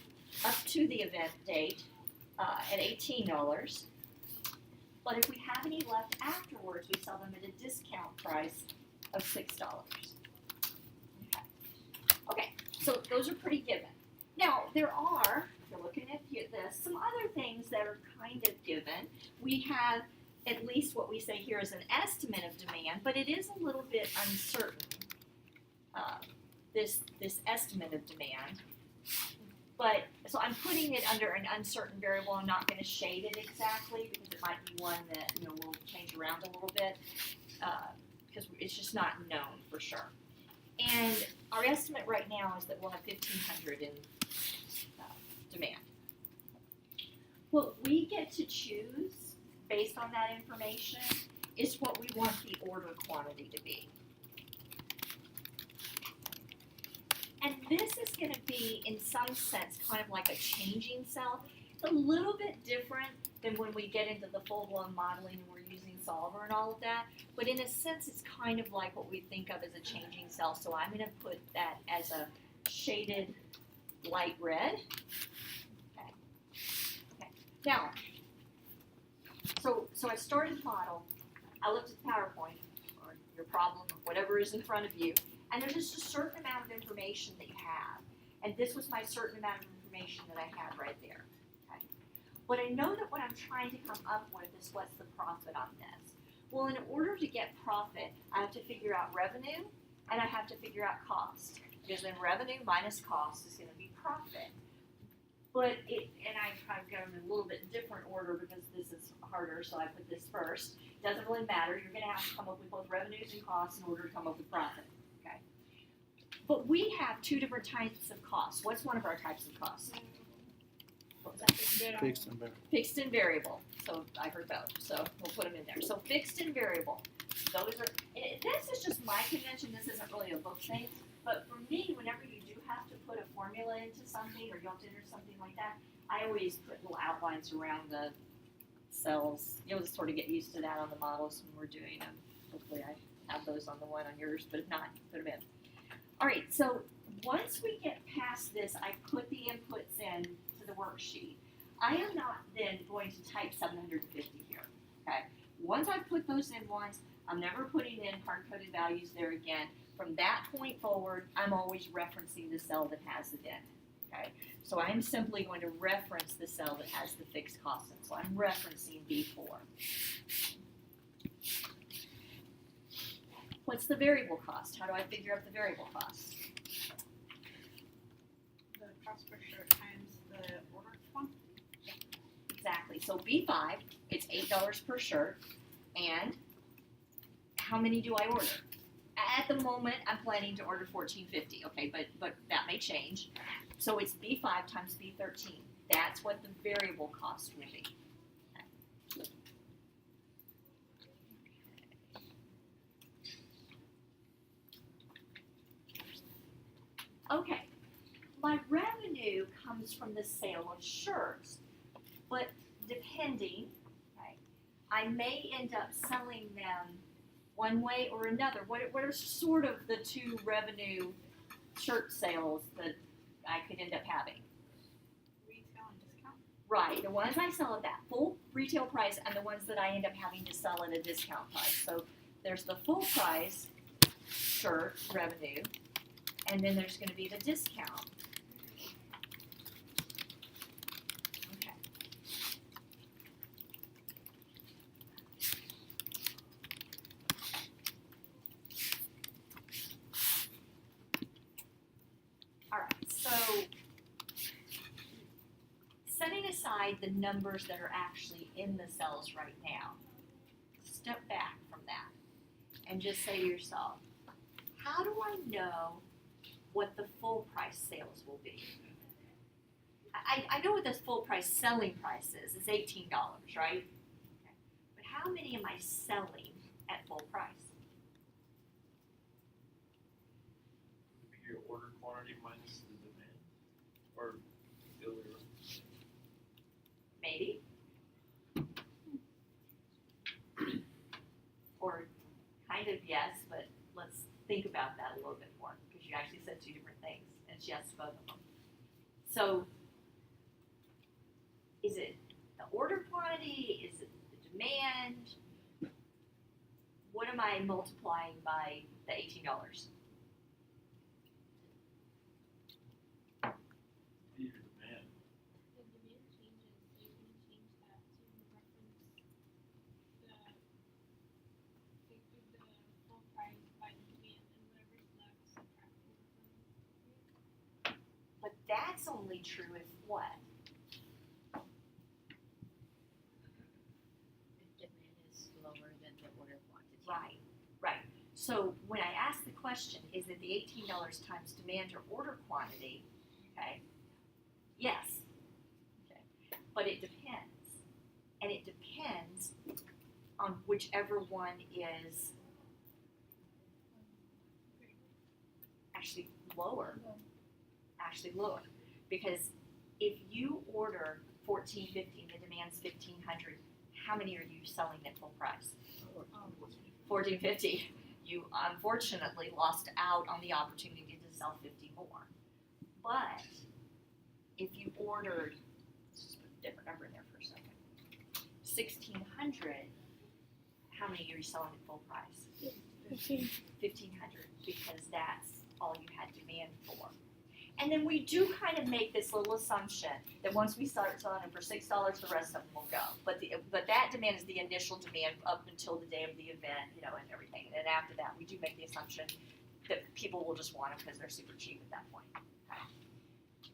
S1: up to the event date at $18. But if we have any left afterwards, we sell them at a discount price of $6. Okay, so those are pretty given. Now, there are, if you're looking at this, some other things that are kind of given. We have at least what we say here is an estimate of demand, but it is a little bit uncertain, this estimate of demand. But, so I'm putting it under an uncertain variable. I'm not going to shade it exactly because it might be one that, will change around a little bit because it's just not known for sure. And our estimate right now is that we'll have 1,500 in demand. What we get to choose based on that information is what we want the order quantity to be. And this is going to be, in some sense, kind of like a changing cell. It's a little bit different than when we get into the full-blown modeling and we're using solver and all of that. But in a sense, it's kind of like what we think of as a changing cell. So I'm going to put that as a shaded light red. Okay. Now, so I started the model. I looked at the PowerPoint or your problem or whatever is in front of you. And there's just a certain amount of information that you have. And this was my certain amount of information that I had right there. Okay. But I know that what I'm trying to come up with is what's the profit on this. Well, in order to get profit, I have to figure out revenue and I have to figure out cost. Because then revenue minus cost is going to be profit. But and I've gone in a little bit different order because this is harder, so I put this first. Doesn't really matter. You're going to have to come up with both revenues and costs in order to come up with profit. But we have two different types of costs. What's one of our types of costs? What was that?
S4: Fixed and variable.
S1: Fixed and variable. So I heard both. So we'll put them in there. So fixed and variable. Those are. This is just my convention. This isn't really a book thing. But for me, whenever you do have to put a formula into something or you have to enter something like that, I always put little outlines around the cells. You'll just sort of get used to that on the models when we're doing them. Hopefully I have those on the one on yours, but if not, put them in. All right, so once we get past this, I put the inputs in to the worksheet. I am not then going to type 750 here, okay? Once I put those in once, I'm never putting in hard-coded values there again. From that point forward, I'm always referencing the cell that has it in, okay? So I'm simply going to reference the cell that has the fixed cost in. So I'm referencing B4. What's the variable cost? How do I figure out the variable cost?
S3: The cost per shirt times the order quantity.
S1: Exactly. So B5, it's $8 per shirt. And how many do I order? At the moment, I'm planning to order 1,450. Okay, but that may change. So it's B5 times B13. That's what the variable cost would be. Okay, my revenue comes from the sale of shirts, but depending, okay, I may end up selling them one way or another. What are sort of the two revenue shirt sales that I could end up having?
S3: Retail and discount.
S1: Right, the ones I sell at that full retail price and the ones that I end up having to sell at a discount price. So there's the full price shirt revenue, and then there's going to be the discount. Okay. All right, so setting aside the numbers that are actually in the cells right now, step back from that and just say to yourself, how do I know what the full price sales will be? I know what the full price selling price is. It's $18, right? Okay. But how many am I selling at full price?
S4: Your order quantity minus the demand, or the other way around?
S1: Maybe. Or kind of yes, but let's think about that a little bit more, because you actually said two different things, and she asked both of them. So, is it the order quantity? Is it the demand? What am I multiplying by the $18?
S4: Your demand.
S2: The demand changes, so you're gonna change that to reference the full price by the demand, and whatever's left, subtract over from it.
S1: But that's only true if what?
S5: If demand is lower than the order quantity.
S1: Right, right. So when I ask the question, is it the $18 times demand or order quantity? Okay. Yes. Okay. But it depends. And it depends on whichever one is actually lower. Actually lower. Because if you order $14.50 and the demand's $1,500, how many are you selling at full price? $14.50. You unfortunately lost out on the opportunity to sell 50 more. But if you ordered, let's just put a different number in there for a second, 1,600, how many are you selling at full price? 1,500, because that's all you had demand for. And then we do kind of make this little assumption that once we start selling them for $6, the rest of them will go. But that demand is the initial demand up until the day of the event, and everything. And then after that, we do make the assumption that people will just want them because they're super cheap at that point. Okay.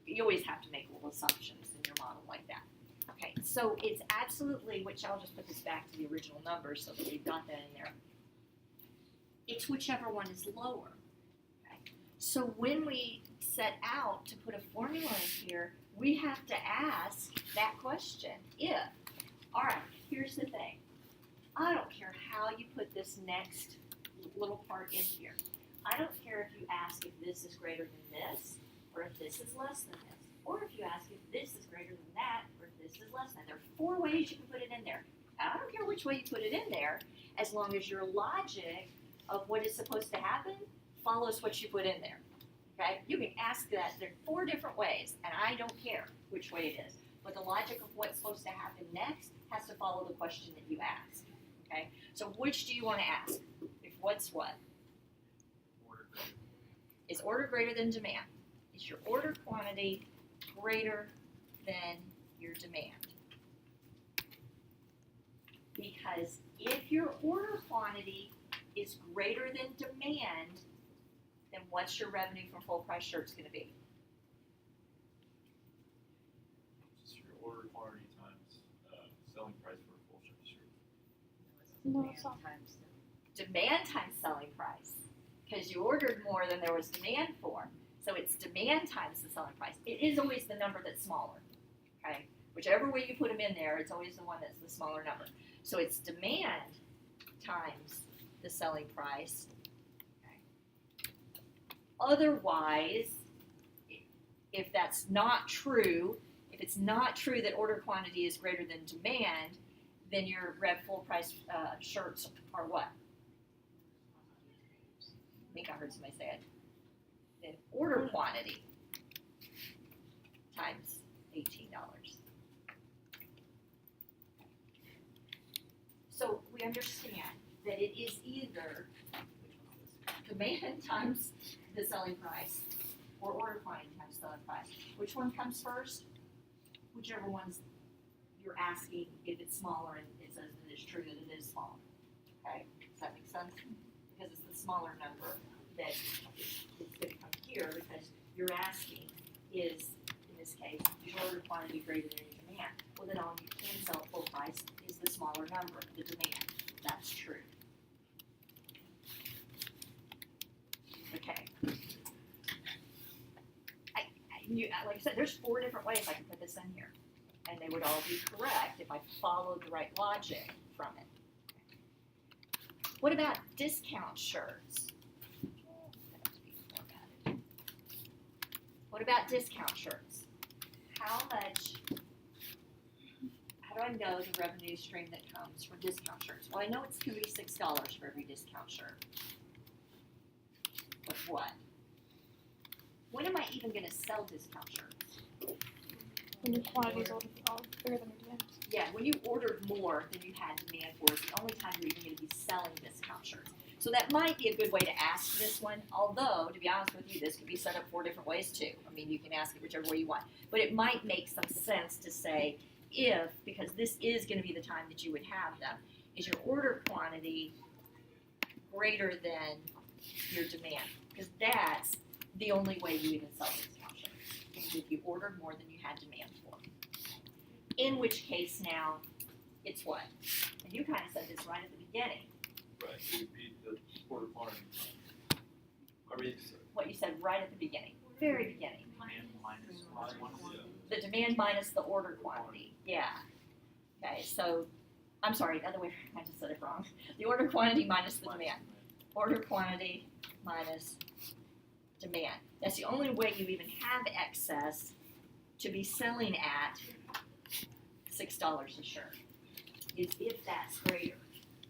S1: You always have to make little assumptions in your model like that. Okay, so it's absolutely, which I'll just put this back to the original numbers so that we've got that in there. It's whichever one is lower. Okay. So when we set out to put a formula in here, we have to ask that question. If, all right, here's the thing. I don't care how you put this next little part in here. I don't care if you ask if this is greater than this, or if this is less than this, or if you ask if this is greater than that, or if this is less than. There are 4 ways you can put it in there. I don't care which way you put it in there, as long as your logic of what is supposed to happen follows what you put in there. Okay? You can ask that. There are 4 different ways, and I don't care which way it is. But the logic of what's supposed to happen next has to follow the question that you ask. Okay? So which do you want to ask? If what's what?
S4: Order greater.
S1: Is order greater than demand? Is your order quantity greater than your demand? Because if your order quantity is greater than demand, then what's your revenue from full price shirts going to be?
S4: Just your order quantity times selling price for a full shirt.
S2: No,
S5: Demand
S2: it's not.
S5: times the
S1: Demand times selling price. Because you ordered more than there was demand for. So it's demand times the selling price. It is always the number that's smaller. okay? Whichever way you put them in there, it's always the one that's the smaller number. So it's demand times the selling price. Okay. Otherwise, if that's not true, if it's not true that order quantity is greater than demand, then your rev full price shirts are what? I think I heard somebody say it. Then order quantity times $18. So we understand that it is either demand times the selling price or order quantity times selling price. Which one comes first? Whichever one's you're asking if it's smaller and it says that it's true that it is smaller. Okay, does that make sense? Because it's the smaller number that is going to come here because you're asking is, in this case, is your order quantity greater than your demand? Well, then all you can sell at full price is the smaller number, the demand. That's true. Okay. Like I said, there's 4 different ways I can put this in here. And they would all be correct if I followed the right logic from it. What about discount shirts? What about discount shirts? How do I know the revenue stream that comes from discount shirts? Well, I know it's going to be $6 for every discount shirt. But what? When am I even going to sell discount shirts?
S2: When your quantity is bigger than your demand.
S1: Yeah, when you ordered more than you had demand for, it's the only time you're even going to be selling discount shirts. So that might be a good way to ask this one, although, to be honest with you, this could be set up 4 different ways too. I mean, you can ask it whichever way you want. But it might make some sense to say if, because this is going to be the time that you would have them, is your order quantity greater than your demand? Because that's the only way you even sell discount shirts, is if you ordered more than you had demand for. In which case now, it's what? And you kind of said this right at the beginning.
S4: Right, it would be the order quantity. I mean,
S1: What you said right at the beginning, very beginning.
S4: demand minus supply quantity.
S1: The demand minus the order quantity, yeah. Okay, so, I'm sorry, the other way, I just said it wrong. The order quantity minus the demand. Order quantity minus demand. That's the only way you even have excess to be selling at $6 a shirt, is if that's greater.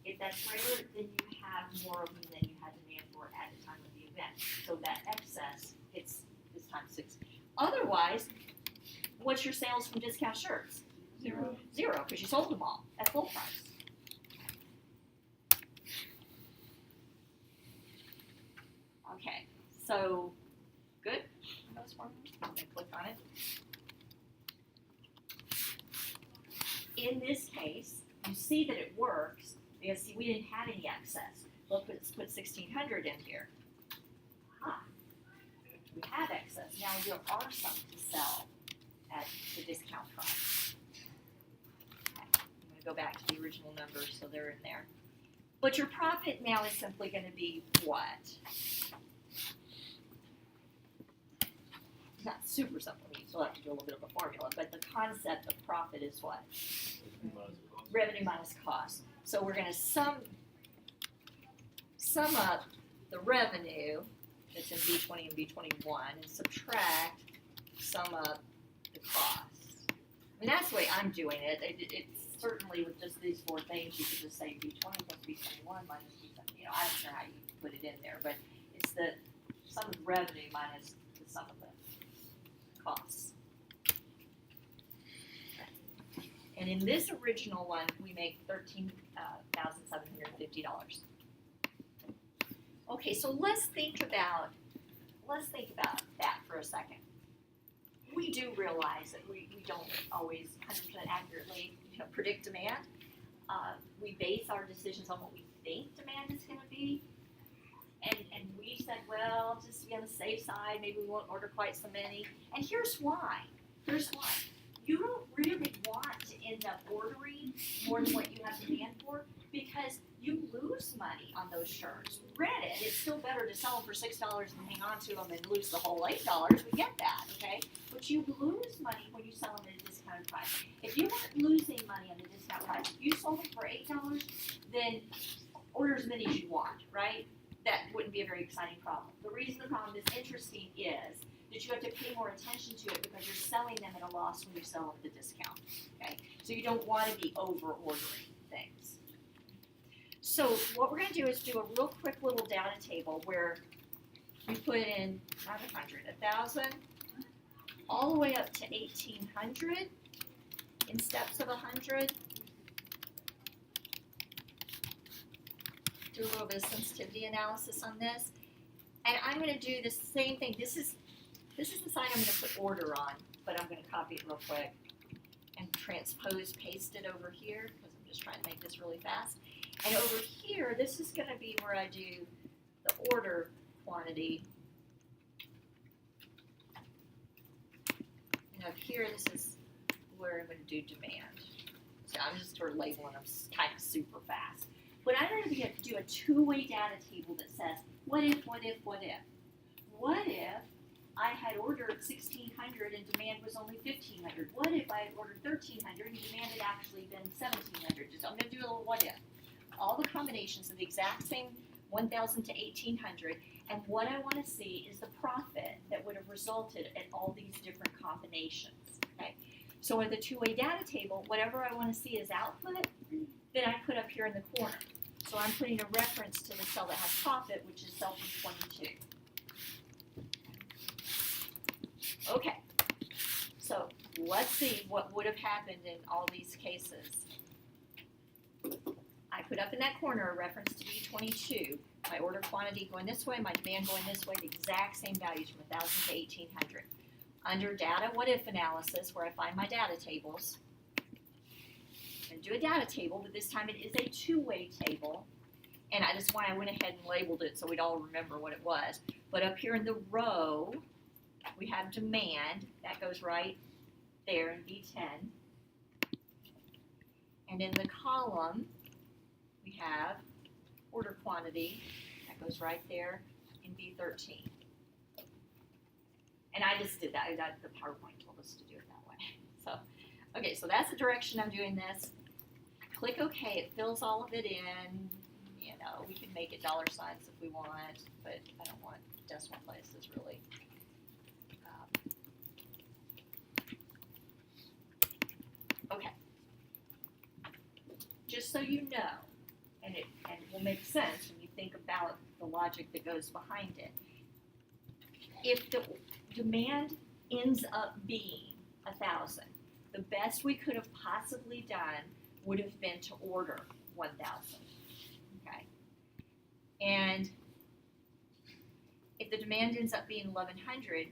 S1: If that's greater, then you have more of them than you had demand for at the time of the event. So that excess hits this time 6. Otherwise, what's your sales from discount shirts?
S4: 0.
S1: 0, because you sold them all at full price. Okay, so good? Those formulas? I'm gonna click on it. In this case, you see that it works because see, we didn't have any excess. Let's put 1,600 in here. We have excess. Now there are some to sell at the discount price. Okay. I'm going to go back to the original numbers so they're in there. But your profit now is simply going to be what? It's not super simple. You still have to do a little bit of a formula, but the concept of profit is what? Revenue minus cost. So we're going to sum up the revenue that's in B20 and B21 and sum up the costs. I mean, that's the way I'm doing it. It's certainly with just these 4 things, you could just say B20 plus B21 minus B20. You know, I don't know how you put it in there, but it's the sum of the revenue minus the sum of the costs. And in this original one, we make $13,750. Okay, so let's think about that for a second. We do realize that we don't always 100% accurately predict demand. We base our decisions on what we think demand is going to be. And we said, well, just to be on the safe side, maybe we won't order quite so many. And here's why. You don't really want to end up ordering more than what you have demand for, because you lose money on those shirts. Granted, it's still better to sell them for $6 and hang on to them and lose the whole $8. We get that, okay? But you lose money when you sell them at a discounted price. If you weren't losing money on the discount price, if you sold them for $8, then order as many as you want, right? That wouldn't be a very exciting problem. The reason the problem is interesting is that you have to pay more attention to it because you're selling them at a loss when you sell them at a discount, okay? So you don't want to be over-ordering things. So what we're going to do is do a real quick little data table where we put in not 100, 1,000, all the way up to 1,800 in steps of 100. Do a little bit of sensitivity analysis on this. And I'm going to do the same thing. This is the side I'm going to put order on, but I'm going to copy it real quick and transpose, paste it over here because I'm just trying to make this really fast. And over here, this is going to be where I do the order quantity. And up here, this is where I'm going to do demand. So I'm just sort of labeling them kind of super fast. But I'm going to do a two-way data table that says, what if, what if, what if? What if I had ordered 1,600 and demand was only 1,500? What if I had ordered 1,300 and demand had actually been 1,700? Just, I'm going to do a little what if. All the combinations of the exact same 1,000 to 1,800, and what I want to see is the profit that would have resulted in all these different combinations, okay? So with the two-way data table, whatever I want to see as output, then I put up here in the corner. So I'm putting a reference to the cell that has profit, which is cell 22. Okay, so let's see what would have happened in all these cases. I put up in that corner a reference to B22, my order quantity going this way, my demand going this way, the exact same values from 1,000 to 1,800. Under data what if analysis, where I find my data tables, I'm going to do a data table, but this time it is a two-way table, and that's why I went ahead and labeled it so we'd all remember what it was. But up here in the row, we have demand, that goes right there in B10, and in the column, we have order quantity, that goes right there in B13. And I just did that, the PowerPoint told us to do it that way. So, okay, so that's the direction I'm doing this. Click OK, it fills all of it in. You know, we can make it dollar signs if we want, but I don't want decimal places really. Okay. Just so you know, and it will make sense when you think about the logic that goes behind it. If the demand ends up being 1,000, the best we could have possibly done would have been to order 1,000. Okay, and if the demand ends up being 1,100,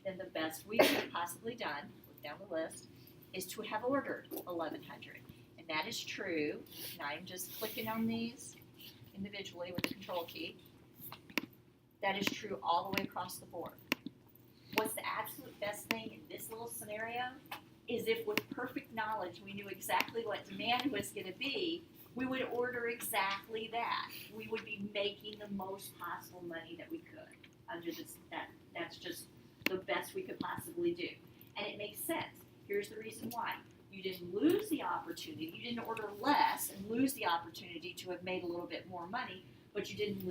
S1: then the best we could have possibly done, look down the list, is to have ordered 1,100. And that is true, and I'm just clicking on these individually with the control key. That is true all the way across the board. What's the absolute best thing in this little scenario is if with perfect knowledge we knew exactly what demand was going to be, we would order exactly that. We would be making the most possible money that we could under this. That's just the best we could possibly do. And it makes sense. Here's the reason why. You didn't lose the opportunity. You didn't order less and lose the opportunity to have made a little bit more money, but you didn't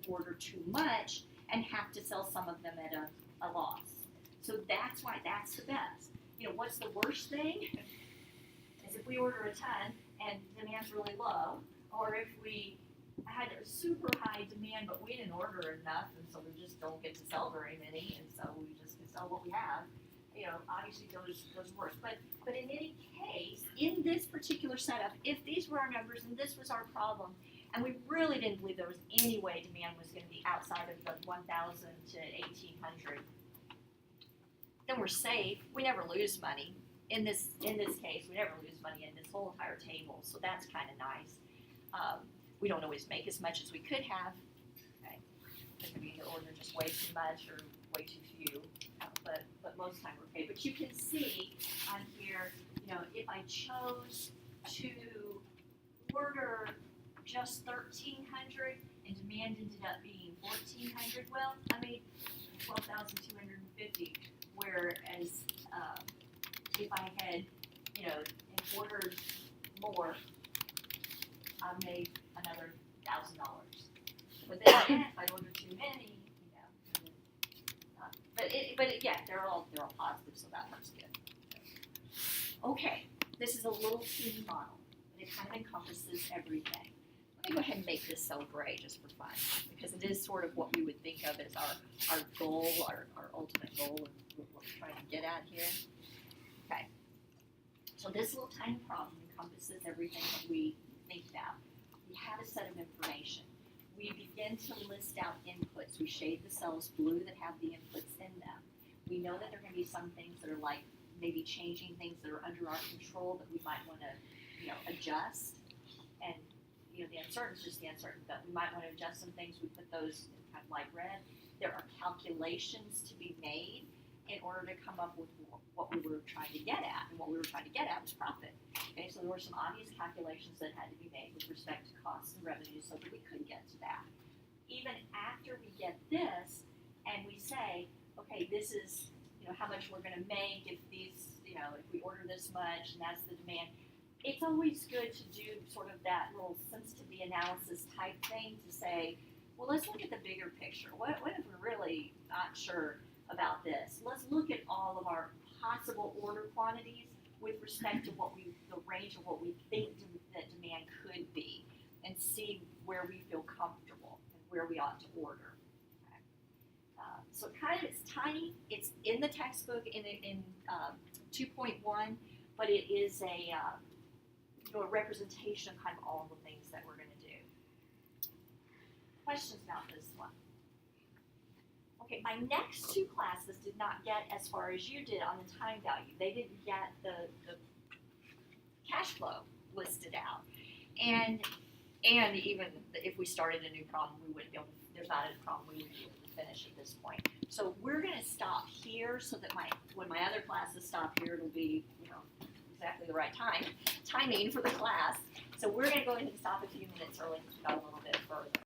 S1: order too much and have to sell some of them at a loss. So that's why that's the best. You know, what's the worst thing? Is if we order a ton and demand's really low, or if we had a super high demand but we didn't order enough and so we just don't get to sell very many and so we just can sell what we have. You know, obviously those worse. But in any case, in this particular setup, if these were our numbers and this was our problem, and we really didn't believe there was any way demand was going to be outside of the 1,000 to 1,800, then we're safe. We never lose money. In this case, we never lose money in this whole entire table, so that's kind of nice. We don't always make as much as we could have. Okay, because we either order just way too much or way too few. But most of the time we're okay. But you can see on here, you know, if I chose to order just 1,300 and demand ended up being 1,400, well, I made 12,250. Whereas if I had, ordered more, I made another $1,000. But then again, if I ordered too many, yeah, they're all positive, so that part's good. Okay, this is a little team model, but it kind of encompasses everything. Let me go ahead and make this cell gray just for fun, because it is sort of what we would think of as our goal, our ultimate goal, and what we're trying to get at here. Okay, so this little tiny problem encompasses everything that we think about. We have a set of information. We begin to list out inputs. We shade the cells blue that have the inputs in them. We know that there are going to be some things that are like maybe changing things that are under our control that we might want to, adjust. And, the uncertain is just the uncertain, but we might want to adjust some things. We put those in kind of light red. There are calculations to be made in order to come up with what we were trying to get at. And what we were trying to get at was profit. Okay, so there were some obvious calculations that had to be made with respect to costs and revenues so that we could get to that. Even after we get this and we say, okay, this is how much we're going to make if these, if we order this much and that's the demand, it's always good to do sort of that little sensitivity analysis type thing to say, well, let's look at the bigger picture. What if we're really not sure about this? Let's look at all of our possible order quantities with respect to the range of what we think that demand could be, and see where we feel comfortable and where we ought to order. Okay. So kind of, it's tiny. It's in the textbook in 2.1, but it is a representation of kind of all the things that we're going to do. Questions about this one? Okay, my next two classes did not get as far as you did on the time value. They didn't get the cash flow listed out. And even if we started a new problem, we wouldn't be able to, there's not a problem we would be able to finish at this point. So we're going to stop here so that when my other classes stop here, it'll be, exactly the right timing for the class. So we're going to go ahead and stop a few minutes early because we got a little bit further.